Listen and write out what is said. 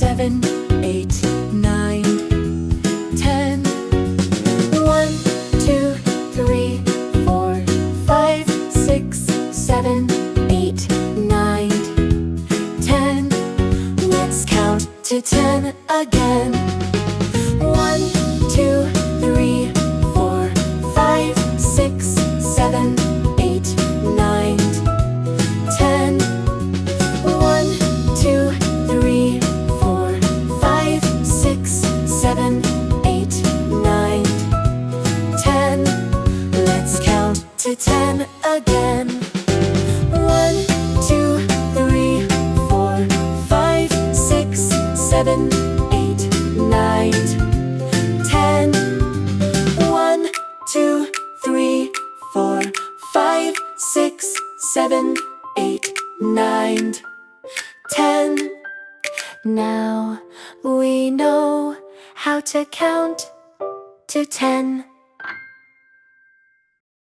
7, 8, 9, 10. 1, 2, 3, 4, 5, 6, 7, 8, 9, 10. Let's count to 10 again. 1, 2, 3, 4, 5, 6, 7, 8, 9, 10. 1, 2, 3, 4, 5, 6, 7, 8, 9, 10. Let's count to 10 again. 1, 2, 3, 4, 5, 6, 7, 8, 9, 10. 1, 2, 3, 4, 5, 6, 7, 8, 9, 10. Now we know how to count to 10.